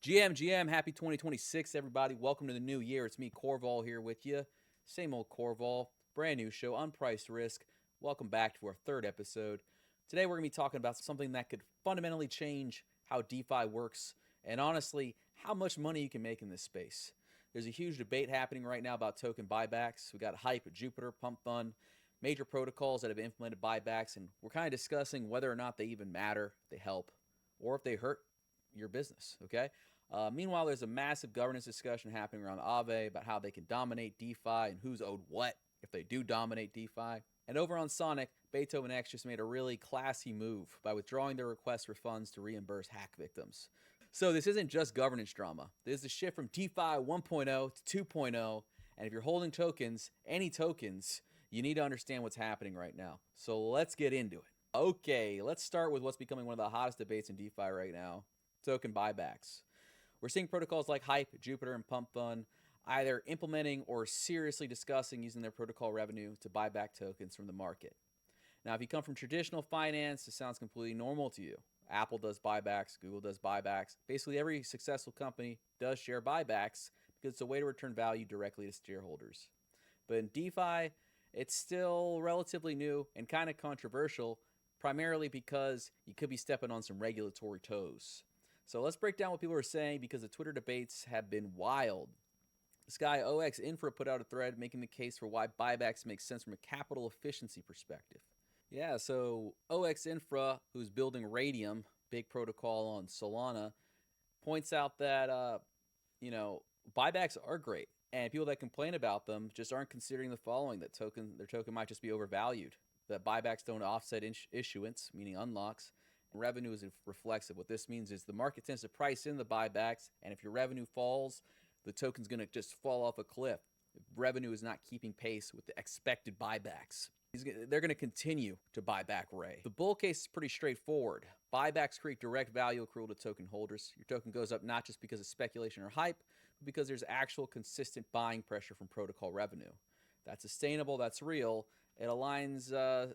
GM, happy 2026, everybody. Welcome to the new year. It's me, Corval, here with you. Same old Corval, brand new show, Unpriced Risk. Welcome back to our third episode. Today, we're going to be talking about something that could fundamentally change how DeFi works and honestly, how much money you can make in this space. There's a huge debate happening right now about token buybacks. We got Hype, Jupiter, Pump.fun, major protocols that have implemented buybacks, and we're kind of discussing whether or not they even matter, they help, or if they hurt your business, okay? Meanwhile, there's a massive governance discussion happening around Aave about how they can dominate DeFi and who's owed what if they do dominate DeFi. And over on Sonic, BeethovenX just made a really classy move by withdrawing their request for funds to reimburse hack victims. So this isn't just governance drama. This is a shift from DeFi 1.0 to 2.0. And if you're holding tokens, any tokens, you need to understand what's happening right now. So let's get into it. Okay, let's start with what's becoming one of the hottest debates in DeFi right now, token buybacks. We're seeing protocols like Hype, Jupiter, and Pump.fun either implementing or seriously discussing using their protocol revenue to buy back tokens from the market. Now, if you come from traditional finance, this sounds completely normal to you. Apple does buybacks, Google does buybacks. Basically, every successful company does share buybacks because it's a way to return value directly to shareholders. But in DeFi, it's still relatively new and kind of controversial, primarily because you could be stepping on some regulatory toes. So let's break down what people are saying because the Twitter debates have been wild. This guy, OX Infra, put out a thread making the case for why buybacks make sense from a capital efficiency perspective. Yeah, so OX Infra, who's building Radium, big protocol on Solana, points out that, buybacks are great. And people that complain about them just aren't considering the following, that their token might just be overvalued, that buybacks don't offset issuance, meaning unlocks, and revenue is reflexive. What this means is the market tends to price in the buybacks, and if your revenue falls, the token's going to just fall off a cliff. Revenue is not keeping pace with the expected buybacks. They're going to continue to buy back Ray. The bull case is pretty straightforward. Buybacks create direct value accrual to token holders. Your token goes up not just because of speculation or hype, but because there's actual consistent buying pressure from protocol revenue. That's sustainable, that's real. It aligns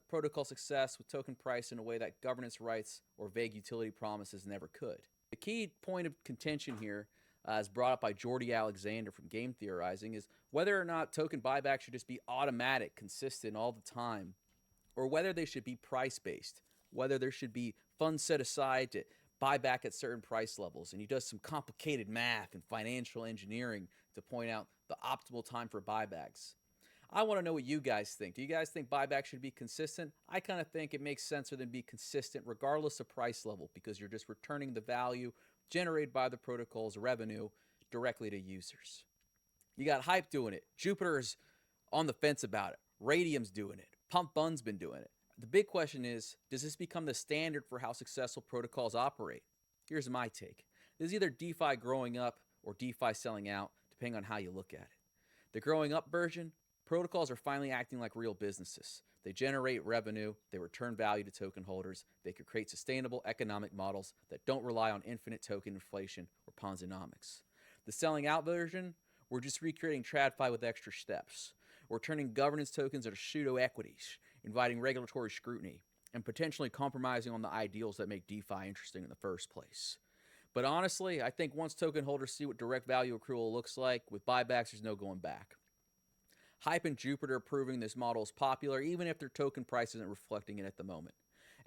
protocol success with token price in a way that governance rights or vague utility promises never could. The key point of contention here, as brought up by Jordy Alexander from Game Theorizing, is whether or not token buybacks should just be automatic, consistent all the time, or whether they should be price-based, whether there should be funds set aside to buy back at certain price levels. And he does some complicated math and financial engineering to point out the optimal time for buybacks. I want to know what you guys think. Do you guys think buybacks should be consistent? I kind of think it makes sense for them to be consistent regardless of price level because you're just returning the value generated by the protocol's revenue directly to users. You got Hype doing it. Jupiter's on the fence about it. Radium's doing it. Pump.fun's been doing it. The big question is, does this become the standard for how successful protocols operate? Here's my take. This is either DeFi growing up or DeFi selling out, depending on how you look at it. The growing up version, protocols are finally acting like real businesses. They generate revenue, they return value to token holders, they could create sustainable economic models that don't rely on infinite token inflation or ponzinomics. The selling out version, we're just recreating TradFi with extra steps. We're turning governance tokens into pseudo equities, inviting regulatory scrutiny, and potentially compromising on the ideals that make DeFi interesting in the first place. But honestly, I think once token holders see what direct value accrual looks like, with buybacks, there's no going back. Hype and Jupiter are proving this model is popular, even if their token price isn't reflecting it at the moment.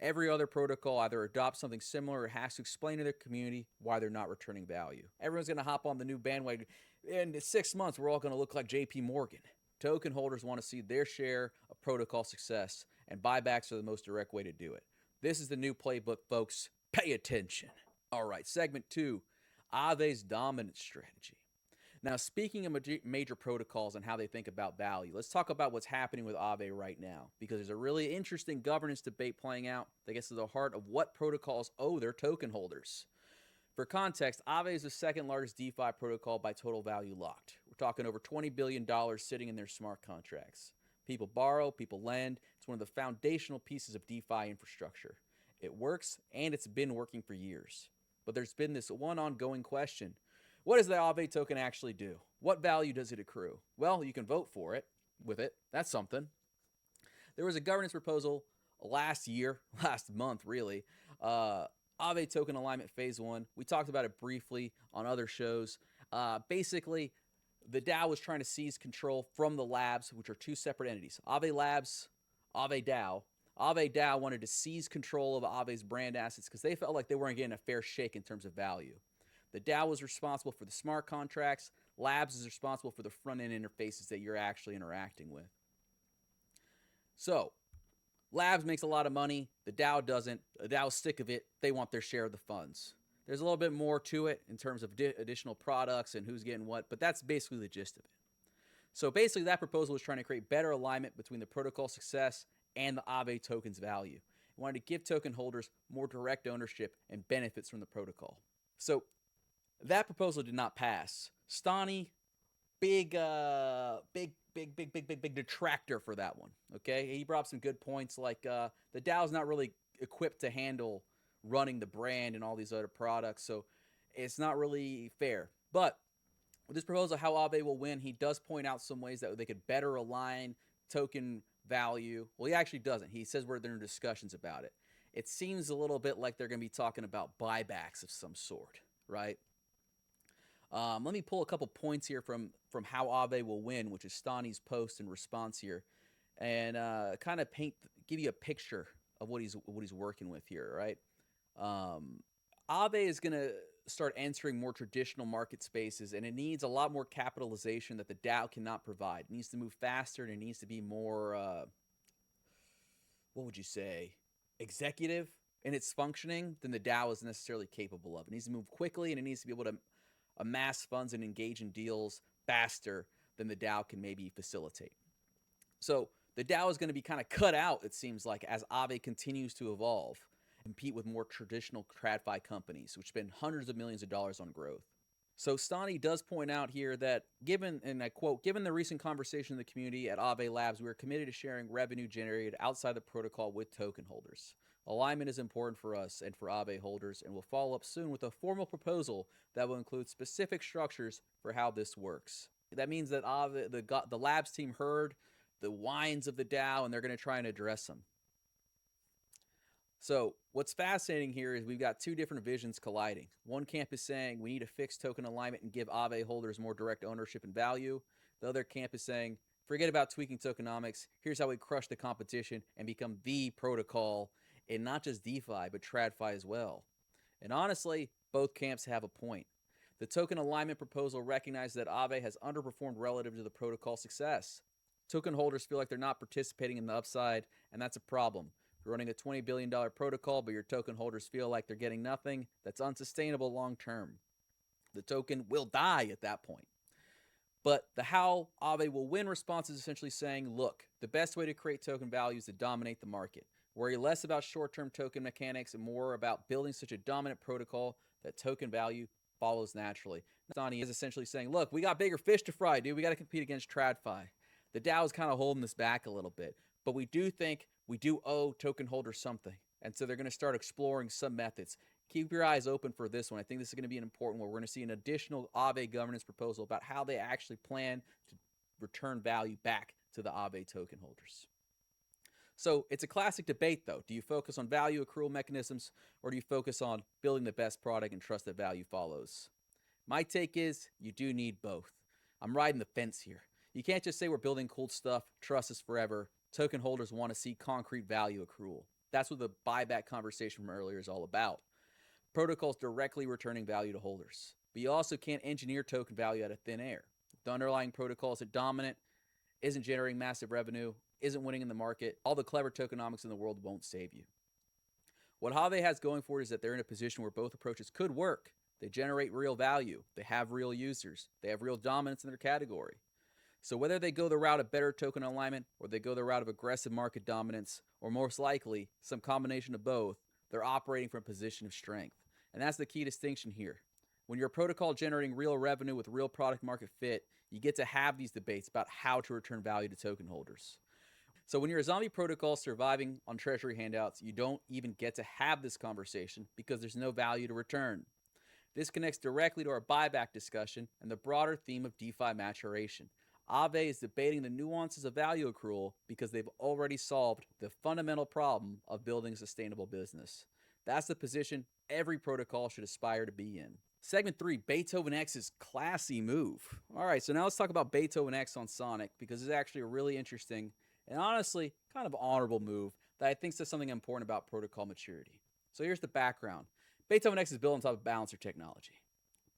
Every other protocol either adopts something similar or has to explain to their community why they're not returning value. Everyone's going to hop on the new bandwagon. In 6 months, we're all going to look like JP Morgan. Token holders want to see their share of protocol success, and buybacks are the most direct way to do it. This is the new playbook, folks. Pay attention. All right, segment 2, Aave's dominance strategy. Now, speaking of major protocols and how they think about value, let's talk about what's happening with Aave right now, because there's a really interesting governance debate playing out that gets to the heart of what protocols owe their token holders. For context, Aave is the second largest DeFi protocol by total value locked. We're talking over $20 billion sitting in their smart contracts. People borrow, people lend. It's one of the foundational pieces of DeFi infrastructure. It works, and it's been working for years. But there's been this one ongoing question. What does the Aave token actually do? What value does it accrue? Well, you can vote for it with it. That's something. There was a governance proposal last month really, Aave token alignment phase 1. We talked about it briefly on other shows. Basically, the DAO was trying to seize control from the labs, which are two separate entities. Aave Labs, Aave DAO. Aave DAO wanted to seize control of Aave's brand assets because they felt like they weren't getting a fair shake in terms of value. The DAO was responsible for the smart contracts. Labs is responsible for the front-end interfaces that you're actually interacting with. So, Labs makes a lot of money. The DAO doesn't. The DAO's sick of it. They want their share of the funds. There's a little bit more to it in terms of additional products and who's getting what, but that's basically the gist of it. So basically, that proposal was trying to create better alignment between the protocol success and the Aave token's value. It wanted to give token holders more direct ownership and benefits from the protocol. So that proposal did not pass. Stani, big detractor for that one. Okay, he brought up some good points like the DAO is not really equipped to handle running the brand and all these other products, so it's not really fair. But with this proposal, how Aave will win, he does point out some ways that they could better align token value. Well, he actually doesn't. He says they're in discussions about it. It seems a little bit like they're going to be talking about buybacks of some sort, right? Let me pull a couple points here from how Aave will win, which is Stani's post and response here, and kind of give you a picture of what he's working with here, right? Aave is going to start entering more traditional market spaces, and it needs a lot more capitalization that the DAO cannot provide. It needs to move faster, and it needs to be more, what would you say, executive in its functioning than the DAO is necessarily capable of. It needs to move quickly, and it needs to be able to amass funds and engage in deals faster than the DAO can maybe facilitate. So the DAO is going to be kind of cut out, it seems like, as Aave continues to evolve, compete with more traditional TradFi companies, which spend hundreds of millions of dollars on growth. So Stani does point out here that given, and I quote, given the recent conversation in the community at Aave Labs, we are committed to sharing revenue generated outside the protocol with token holders. Alignment is important for us and for Aave holders, and we'll follow up soon with a formal proposal that will include specific structures for how this works. That means that Aave, the Labs team heard the whines of the DAO, and they're going to try and address them. So what's fascinating here is we've got two different visions colliding. One camp is saying we need to fix token alignment and give Aave holders more direct ownership and value. The other camp is saying forget about tweaking tokenomics. Here's how we crush the competition and become the protocol in not just DeFi, but TradFi as well. And honestly, both camps have a point. The token alignment proposal recognizes that Aave has underperformed relative to the protocol success. Token holders feel like they're not participating in the upside, and that's a problem. You're running a $20 billion protocol, but your token holders feel like they're getting nothing. That's unsustainable long term. The token will die at that point. But the how Aave will win response is essentially saying, look, the best way to create token value is to dominate the market. Worry less about short-term token mechanics and more about building such a dominant protocol that token value follows naturally. Stani is essentially saying, look, we got bigger fish to fry, dude. We got to compete against TradFi. The DAO is kind of holding this back a little bit, but we do think we do owe token holders something. And so they're going to start exploring some methods. Keep your eyes open for this one. I think this is going to be an important one. We're going to see an additional Aave governance proposal about how they actually plan to return value back to the Aave token holders. So it's a classic debate, though. Do you focus on value accrual mechanisms, or do you focus on building the best product and trust that value follows? My take is you do need both. I'm riding the fence here. You can't just say we're building cool stuff, trust us forever. Token holders want to see concrete value accrual. That's what the buyback conversation from earlier is all about. Protocols directly returning value to holders. But you also can't engineer token value out of thin air. If the underlying protocol isn't dominant, isn't generating massive revenue, isn't winning in the market, all the clever tokenomics in the world won't save you. What Aave has going for it is that they're in a position where both approaches could work. They generate real value. They have real users. They have real dominance in their category. So whether they go the route of better token alignment or they go the route of aggressive market dominance, or most likely some combination of both, they're operating from a position of strength. And that's the key distinction here. When you're a protocol generating real revenue with real product market fit, you get to have these debates about how to return value to token holders. So when you're a zombie protocol surviving on treasury handouts, you don't even get to have this conversation because there's no value to return. This connects directly to our buyback discussion and the broader theme of DeFi maturation. Aave is debating the nuances of value accrual because they've already solved the fundamental problem of building a sustainable business. That's the position every protocol should aspire to be in. Segment 3, BeethovenX's classy move. All right, so now let's talk about BeethovenX on Sonic, because it's actually a really interesting and honestly kind of honorable move that I think says something important about protocol maturity. So here's the background. BeethovenX is built on top of Balancer technology.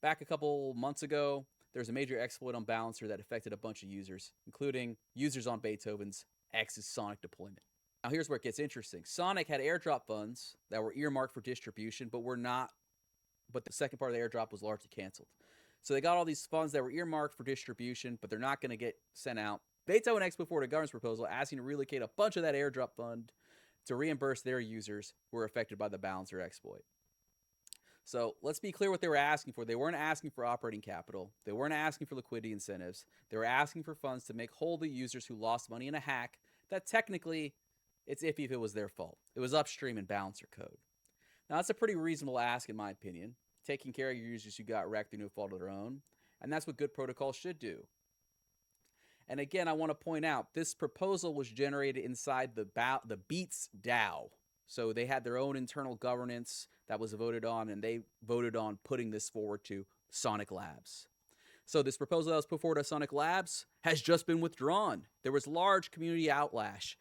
Back a couple months ago, there was a major exploit on Balancer that affected a bunch of users, including users on Beethoven's X's Sonic deployment. Now here's where it gets interesting. Sonic had airdrop funds that were earmarked for distribution, but the second part of the airdrop was largely canceled. So they got all these funds that were earmarked for distribution, but they're not going to get sent out. BeethovenX put forward a governance proposal asking to relocate a bunch of that airdrop fund to reimburse their users who were affected by the Balancer exploit. So let's be clear what they were asking for. They weren't asking for operating capital. They weren't asking for liquidity incentives. They were asking for funds to make whole the users who lost money in a hack that technically it's iffy if it was their fault. It was upstream in Balancer code. Now, that's a pretty reasonable ask, in my opinion, taking care of your users who got wrecked through no fault of their own, and that's what good protocols should do. And again, I want to point out, this proposal was generated inside the Beats DAO. So they had their own internal governance that was voted on, and they voted on putting this forward to Sonic Labs. So this proposal that was put forward to Sonic Labs has just been withdrawn. There was large community outrage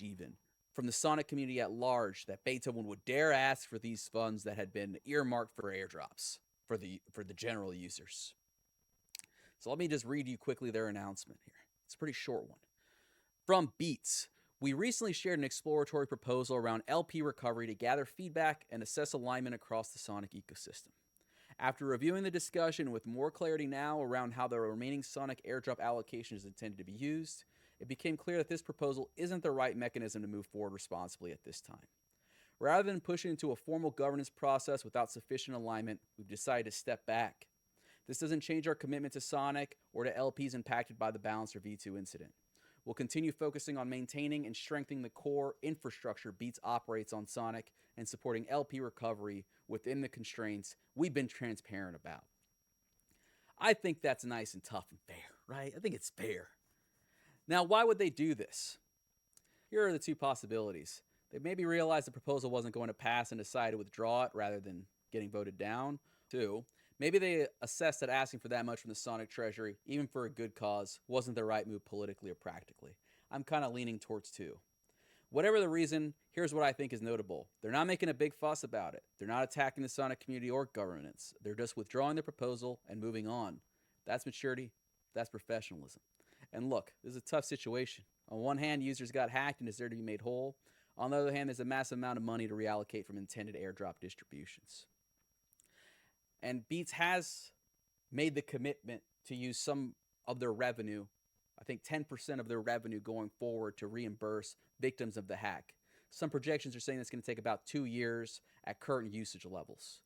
even, from the Sonic community at large that Beethoven would dare ask for these funds that had been earmarked for airdrops for the general users. So let me just read you quickly their announcement here. It's a pretty short one. From Beats, we recently shared an exploratory proposal around LP recovery to gather feedback and assess alignment across the Sonic ecosystem. After reviewing the discussion with more clarity now around how the remaining Sonic airdrop allocation is intended to be used, it became clear that this proposal isn't the right mechanism to move forward responsibly at this time. Rather than pushing into a formal governance process without sufficient alignment, we've decided to step back. This doesn't change our commitment to Sonic or to LPs impacted by the Balancer V2 incident. We'll continue focusing on maintaining and strengthening the core infrastructure Beats operates on Sonic and supporting LP recovery within the constraints we've been transparent about. I think that's nice and tough and fair, right? I think it's fair. Now, why would they do this? Here are the two possibilities. They maybe realized the proposal wasn't going to pass and decided to withdraw it rather than getting voted down. 2, maybe they assessed that asking for that much from the Sonic Treasury, even for a good cause, wasn't the right move politically or practically. I'm kind of leaning towards 2. Whatever the reason, here's what I think is notable. They're not making a big fuss about it. They're not attacking the Sonic community or governance. They're just withdrawing the proposal and moving on. That's maturity. That's professionalism. And look, this is a tough situation. On one hand, users got hacked and deserve to be made whole. On the other hand, there's a massive amount of money to reallocate from intended airdrop distributions. And Beats has made the commitment to use some of their revenue, I think 10% of their revenue going forward, to reimburse victims of the hack. Some projections are saying it's going to take about 2 years at current usage levels.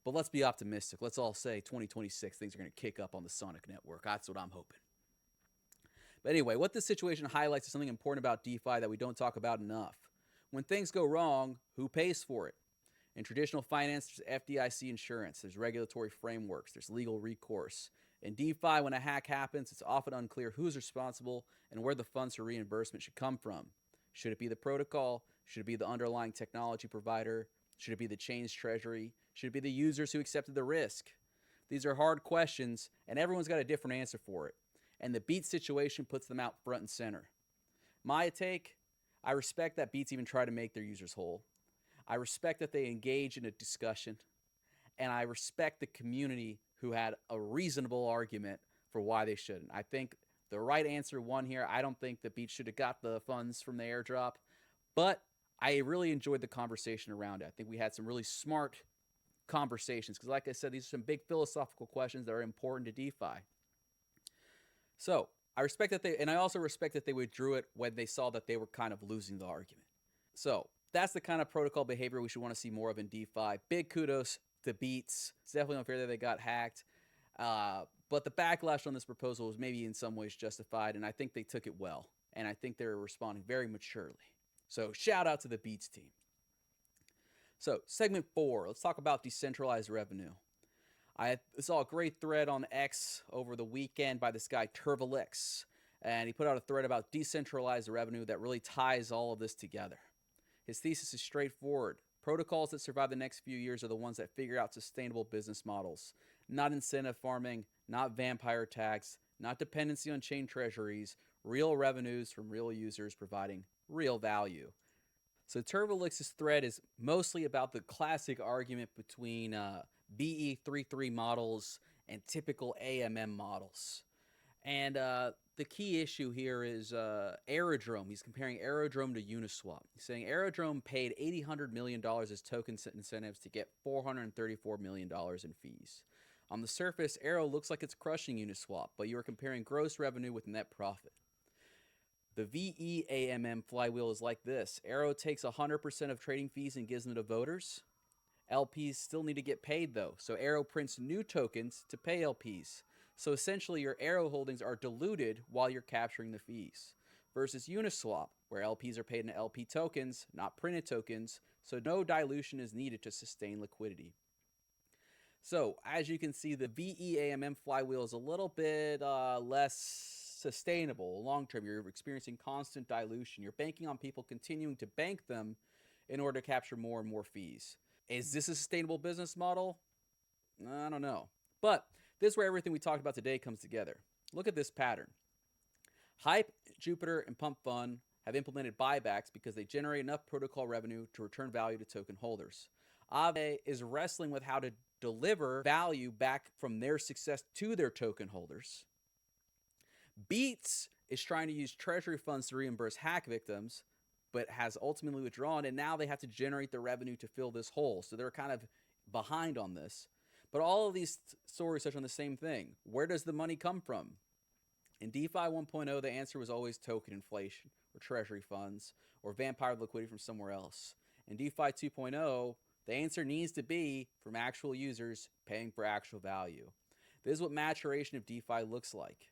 But let's be optimistic. Let's all say 2026, things are going to kick up on the Sonic network. That's what I'm hoping. But anyway, what this situation highlights is something important about DeFi that we don't talk about enough. When things go wrong, who pays for it? In traditional finance, there's FDIC insurance, there's regulatory frameworks, there's legal recourse. In DeFi, when a hack happens, it's often unclear who's responsible and where the funds for reimbursement should come from. Should it be the protocol? Should it be the underlying technology provider? Should it be the chain's treasury? Should it be the users who accepted the risk? These are hard questions, and everyone's got a different answer for it. And the Beats situation puts them out front and center. My take, I respect that Beats even try to make their users whole. I respect that they engage in a discussion. And I respect the community who had a reasonable argument for why they shouldn't. I think the right answer won here. I don't think that Beats should have got the funds from the airdrop. But I really enjoyed the conversation around it. I think we had some really smart conversations. Because like I said, these are some big philosophical questions that are important to DeFi. So I respect that and I also respect that they withdrew it when they saw that they were kind of losing the argument. So that's the kind of protocol behavior we should want to see more of in DeFi. Big kudos to Beats. It's definitely unfair that they got hacked. But the backlash on this proposal was maybe in some ways justified, and I think they took it well. And I think they're responding very maturely. So shout out to the Beats team. So segment 4, let's talk about decentralized revenue. I saw a great thread on X over the weekend by this guy, Turvalix, and he put out a thread about decentralized revenue that really ties all of this together. His thesis is straightforward. Protocols that survive the next few years are the ones that figure out sustainable business models, not incentive farming, not vampire tax, not dependency on chain treasuries, real revenues from real users providing real value. So TurboLix's thread is mostly about the classic argument between BE33 models and typical AMM models. And the key issue here is Airdrome. He's comparing Airdrome to Uniswap. He's saying Airdrome paid $800 million as token incentives to get $434 million in fees. On the surface, Arrow looks like it's crushing Uniswap, but you are comparing gross revenue with net profit. The VEAMM flywheel is like this. Arrow takes 100% of trading fees and gives them to voters. LPs still need to get paid, though, so Arrow prints new tokens to pay LPs. So essentially, your Arrow holdings are diluted while you're capturing the fees. Versus Uniswap, where LPs are paid in LP tokens, not printed tokens, so no dilution is needed to sustain liquidity. So, as you can see, the VEAMM flywheel is a little bit less sustainable long term. You're experiencing constant dilution. You're banking on people continuing to bank them in order to capture more and more fees. Is this a sustainable business model? I don't know. But this is where everything we talked about today comes together. Look at this pattern. Hype, Jupiter, and Pump.fun have implemented buybacks because they generate enough protocol revenue to return value to token holders. Aave is wrestling with how to deliver value back from their success to their token holders. Beats is trying to use treasury funds to reimburse hack victims, but has ultimately withdrawn, and now they have to generate the revenue to fill this hole. So they're kind of behind on this. But all of these stories touch on the same thing. Where does the money come from? In DeFi 1.0, the answer was always token inflation, or treasury funds, or vampire liquidity from somewhere else. In DeFi 2.0, the answer needs to be from actual users paying for actual value. This is what maturation of DeFi looks like.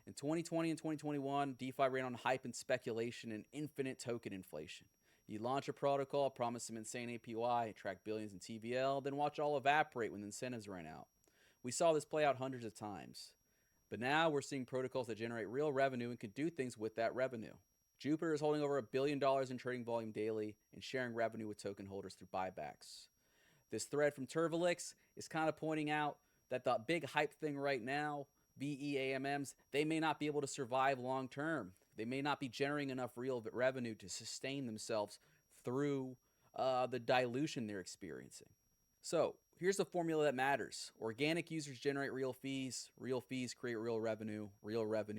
In 2020 and 2021, DeFi ran on hype and speculation and infinite token inflation. You launch a protocol, promise some insane APY, attract billions in TVL, then watch all evaporate when the incentives ran out. We saw this play out hundreds of times. But now we're seeing protocols that generate real revenue and can do things with that revenue. Jupiter is holding over $1 billion in trading volume daily and sharing revenue with token holders through buybacks. This thread from TurboLix is kind of pointing out that the big hype thing right now, VEAMMs, they may not be able to survive long term. They may not be generating enough real revenue to sustain themselves through the dilution they're experiencing. So here's the formula that matters. Organic users generate real fees create real revenue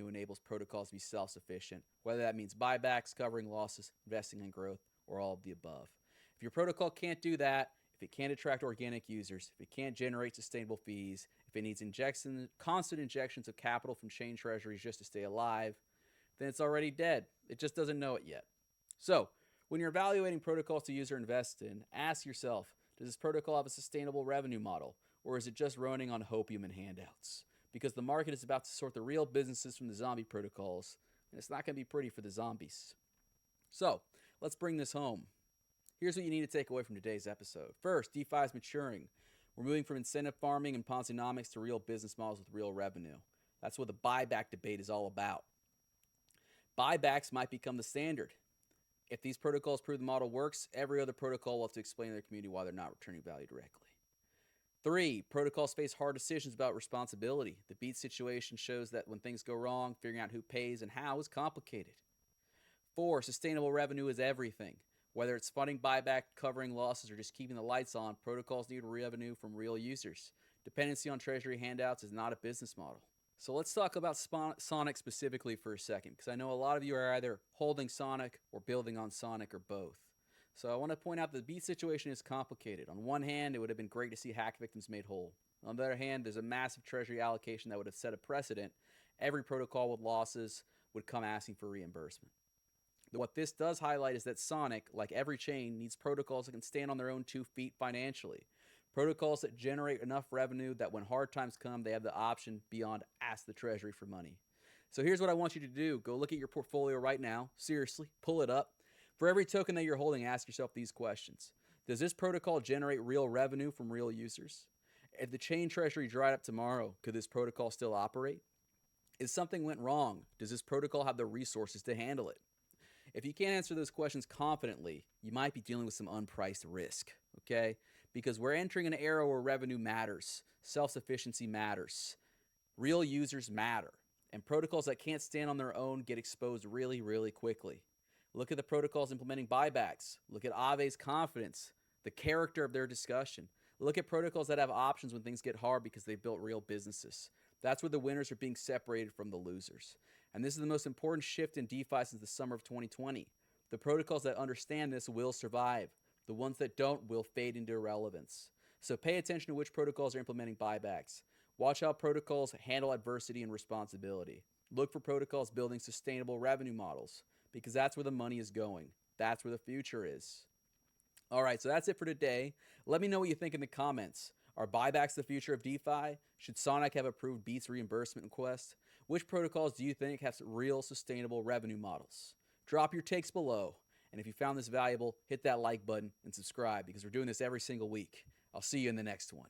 enables protocols to be self-sufficient, whether that means buybacks, covering losses, investing in growth, or all of the above. If your protocol can't do that, if it can't attract organic users, if it can't generate sustainable fees, if it needs constant injections of capital from chain treasuries just to stay alive, then it's already dead. It just doesn't know it yet. So, when you're evaluating protocols to use or invest in, ask yourself, does this protocol have a sustainable revenue model, or is it just running on hopium and handouts? Because the market is about to sort the real businesses from the zombie protocols, and it's not going to be pretty for the zombies. So, let's bring this home. Here's what you need to take away from today's episode. First, DeFi is maturing. We're moving from incentive farming and ponzinomics to real business models with real revenue. That's what the buyback debate is all about. Buybacks might become the standard. If these protocols prove the model works, every other protocol will have to explain to their community why they're not returning value directly. 3, protocols face hard decisions about responsibility. The Beat situation shows that when things go wrong, figuring out who pays and how is complicated. 4, sustainable revenue is everything. Whether it's funding buyback, covering losses, or just keeping the lights on, protocols need revenue from real users. Dependency on treasury handouts is not a business model. So let's talk about Sonic specifically for a second, because I know a lot of you are either holding Sonic or building on Sonic or both. So I want to point out the Beat situation is complicated. On one hand, it would have been great to see hack victims made whole. On the other hand, there's a massive treasury allocation that would have set a precedent. Every protocol with losses would come asking for reimbursement. What this does highlight is that Sonic, like every chain, needs protocols that can stand on their own 2 feet financially. Protocols that generate enough revenue that when hard times come, they have the option beyond ask the treasury for money. So here's what I want you to do. Go look at your portfolio right now. Seriously, pull it up. For every token that you're holding, ask yourself these questions. Does this protocol generate real revenue from real users? If the chain treasury dried up tomorrow, could this protocol still operate? If something went wrong, does this protocol have the resources to handle it? If you can't answer those questions confidently, you might be dealing with some unpriced risk, okay? Because we're entering an era where revenue matters, self-sufficiency matters, real users matter, and protocols that can't stand on their own get exposed really, really quickly. Look at the protocols implementing buybacks. Look at Aave's confidence, the character of their discussion. Look at protocols that have options when things get hard because they've built real businesses. That's where the winners are being separated from the losers. And this is the most important shift in DeFi since the summer of 2020. The protocols that understand this will survive. The ones that don't will fade into irrelevance. So pay attention to which protocols are implementing buybacks. Watch how protocols handle adversity and responsibility. Look for protocols building sustainable revenue models, because that's where the money is going. That's where the future is. All right, so that's it for today. Let me know what you think in the comments. Are buybacks the future of DeFi? Should Sonic have approved Beat's reimbursement request? Which protocols do you think have real sustainable revenue models? Drop your takes below. And if you found this valuable, hit that like button and subscribe, because we're doing this every single week. I'll see you in the next one.